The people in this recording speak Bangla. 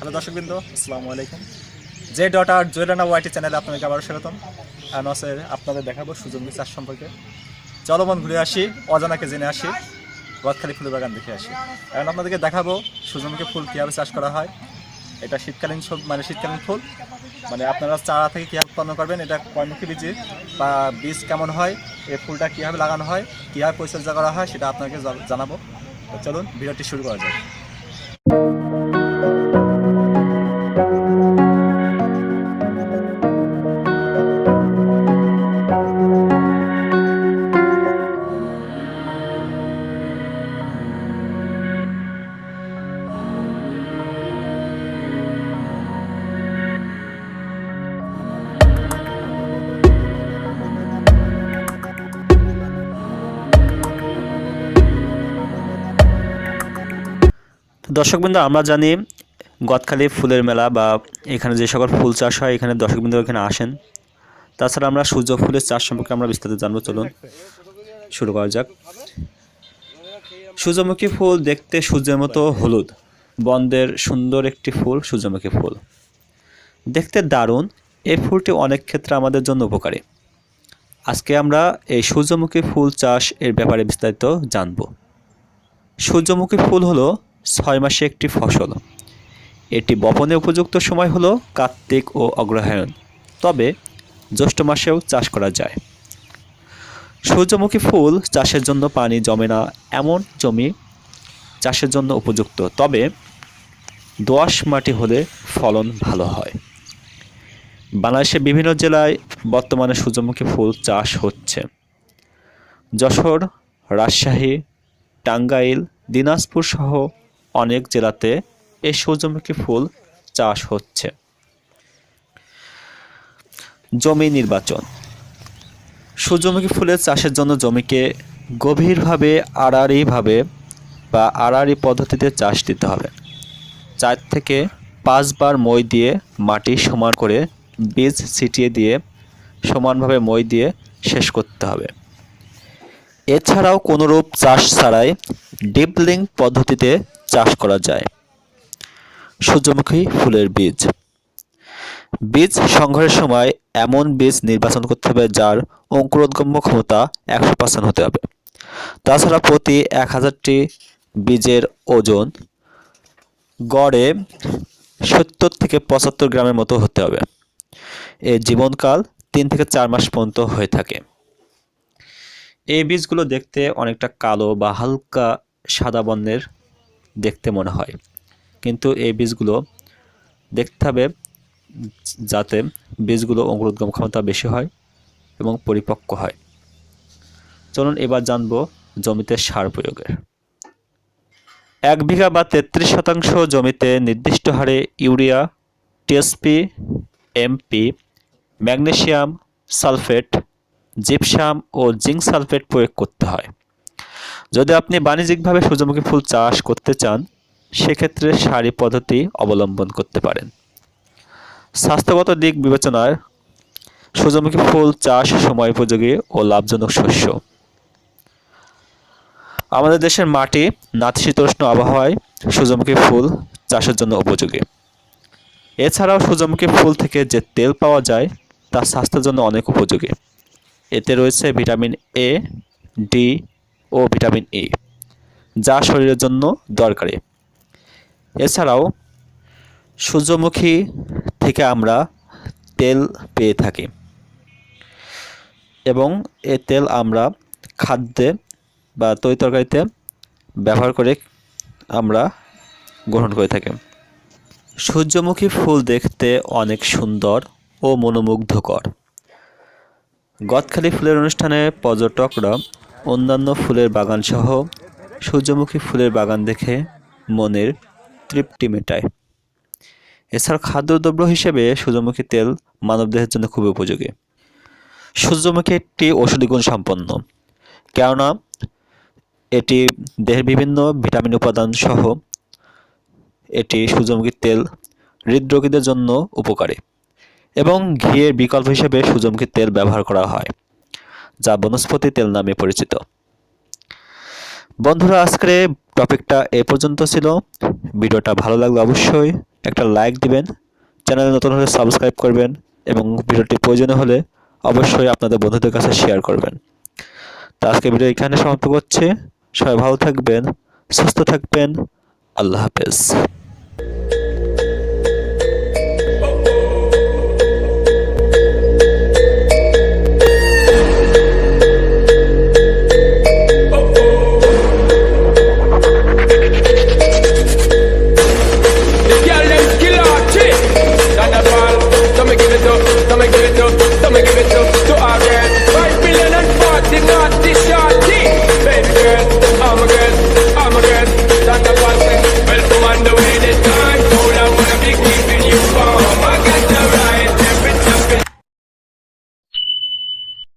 হ্যালো দর্শকবৃন্দ, আসসালামু আলাইকুম। যে ডটার জয়রানা ওয়াইটি চ্যানেলে আপনাকে আবারও স্বাগতম। আপনাদের দেখাবো সূর্যমুখী চাষ সম্পর্কে। চলমান ঘুরে আসি, অজানাকে জেনে আসি, গদখালি ফুলের বাগান দেখে আসি। এখন আপনাদেরকে দেখাবো সূর্যমুখী ফুল কীভাবে চাষ করা হয়। এটা শীতকালীন শীতকালীন ফুল, আপনারা চারা থেকে কীভাবে উৎপন্ন করবেন, এটা কয়মুখী বীজ বা বীজ কেমন হয়, এই ফুলটা কীভাবে লাগানো হয়, কীভাবে পরিচর্যা করা হয়, সেটা আপনাকে জানাবো। তো চলুন ভিডিওটি শুরু করা যায়। দর্শকবৃন্দ, আমরা জানি গদখালি ফুলের মেলা বা এখানে যে সকল ফুল চাষ হয় এখানে দর্শকবৃন্দ এখানে আসেন। তাছাড়া আমরা সূর্য ফুলের চাষ সম্পর্কে আমরা বিস্তারিত জানবো। চলুন শুরু করা যাক। সূর্যমুখী ফুল দেখতে সূর্যের মতো হলুদ বন্দের সুন্দর একটি ফুল। সূর্যমুখী ফুল দেখতে দারুণ। এই ফুলটি অনেক ক্ষেত্রে আমাদের জন্য উপকারী। আজকে আমরা এই সূর্যমুখী ফুল চাষ এর ব্যাপারে বিস্তারিত জানব। সূর্যমুখী ফুল হলো 6 মাসে একটি ফসল। এটি বপনের উপযুক্ত সময় হলো কার্তিক ও অগ্রহায়ণ, তবে জ্যৈষ্ঠ মাসেও চাষ করা যায়। সূর্যমুখী ফুল চাষের জন্য পানি জমে না এমন জমি চাষের জন্য উপযুক্ত, তবে দোআঁশ মাটি হলে ফলন ভালো হয়। বাংলাদেশের বিভিন্ন জেলায় বর্তমানে সূর্যমুখী ফুল চাষ হচ্ছে। যশোর, রাজশাহী, টাঙ্গাইল, দিনাজপুর সহ অনেক জেলাতে এই সূর্যমুখী ফুল চাষ হচ্ছে। জমি নির্বাচন। সূর্যমুখী ফুলের চাষের জন্য জমিকে গভীরভাবে আড়াআড়ি পদ্ধতিতে চাষ দিতে হবে। 4 থেকে 5 বার মই দিয়ে মাটি সমান করে বীজ ছিটিয়ে দিয়ে সমানভাবে মই দিয়ে শেষ করতে হবে। এছাড়াও কোনোরূপ চাষ ছাড়াই ডিপলিং পদ্ধতিতে চাষ করা যায়। সূর্যমুখী ফুলের বীজ সংগ্রহের সময় এমন বীজ নির্বাচন করতে হবে যার অঙ্কুরোদ্গম ক্ষমতা 100% হতে হবে। তাছাড়া প্রতি 1000টি বীজের ওজন গড়ে 70 থেকে 75 গ্রামের মতো হতে হবে। এর জীবনকাল 3 থেকে 4 মাস পর্যন্ত হয়ে থাকে। এই বীজগুলো দেখতে অনেকটা কালো বা হালকা সাদা বর্ণের দেখতে মনে হয়, কিন্তু এই বীজগুলো দেখতে হবে যাতে বীজগুলো অঙ্কুরোদ্গম ক্ষমতা বেশি হয় এবং পরিপক্ক হয়। চলুন এবার জানবো জমিতে সার প্রয়োগের। 1 বিঘা বা 33% জমিতে নির্দিষ্ট হারে urea, TSP, MP, magnesium sulphate, gypsum ও জিঙ্ক সালফেট প্রয়োগ করতে হয়। যদি আপনি বাণিজ্যিকভাবে সূর্যমুখী ফুল চাষ করতে চান সেক্ষেত্রে সারি পদ্ধতি অবলম্বন করতে পারেন। স্বাস্থ্যগত দিক বিবেচনায় সূর্যমুখী ফুল চাষ সময় উপযোগী ও লাভজনক শস্য। আমাদের দেশের মাটি নাতিশীতোষ্ণ আবহাওয়ায় সূর্যমুখী ফুল চাষের জন্য উপযোগী। এছাড়াও সূর্যমুখী ফুল থেকে যে তেল পাওয়া যায় তা স্বাস্থ্যের জন্য অনেক উপযোগী। এতে রয়েছে ভিটামিন এ, ডি ও ভিটামিন ই, যা শরীরের জন্য দরকারি। এছাড়াও সূর্যমুখী থেকে আমরা তেল পেয়ে থাকি এবং এই তেল আমরা খাদ্যে বা তরিতরকারিতে ব্যবহার করে আমরা গ্রহণ করে থাকি। সূর্যমুখী ফুল দেখতে অনেক সুন্দর ও মনোমুগ্ধকর। গদখালি ফুলের অনুষ্ঠানে পর্যটকরা অন্যান্য ফুলের বাগান সহ সূর্যমুখী ফুলের বাগান দেখে মনের তৃপ্তি মেটায়। এছাড়া খাদ্যদ্রব্য হিসেবে সূর্যমুখী তেল মানবদেহের জন্য খুবই উপযোগী। সূর্যমুখী একটি ঔষধি গুণ সম্পন্ন, কেননা এটি দেহের বিভিন্ন ভিটামিন উপাদান সহ এটি সূর্যমুখী তেল হৃদরোগীদের জন্য উপকারী এবং ঘিয়ের বিকল্প হিসেবে সূর্যমুখী তেল ব্যবহার করা হয়, যা বনস্পতি তেল নামে পরিচিত। বন্ধুরা, আজকের টপিকটা এ পর্যন্ত ছিল। ভিডিওটা ভালো লাগলে অবশ্যই একটা লাইক দিবেন, চ্যানেলে নতুন হলে সাবস্ক্রাইব করবেন এবং ভিডিওটি প্রয়োজনীয় হলে অবশ্যই আপনাদের বন্ধুদের কাছে শেয়ার করবেন। তো আজকে ভিডিও এখানে সমাপ্ত করছি। সবাই ভালো থাকবেন, সুস্থ থাকবেন। আল্লাহ হাফেজ। Give it up, to our girl. 5 million and 40 naughty shot.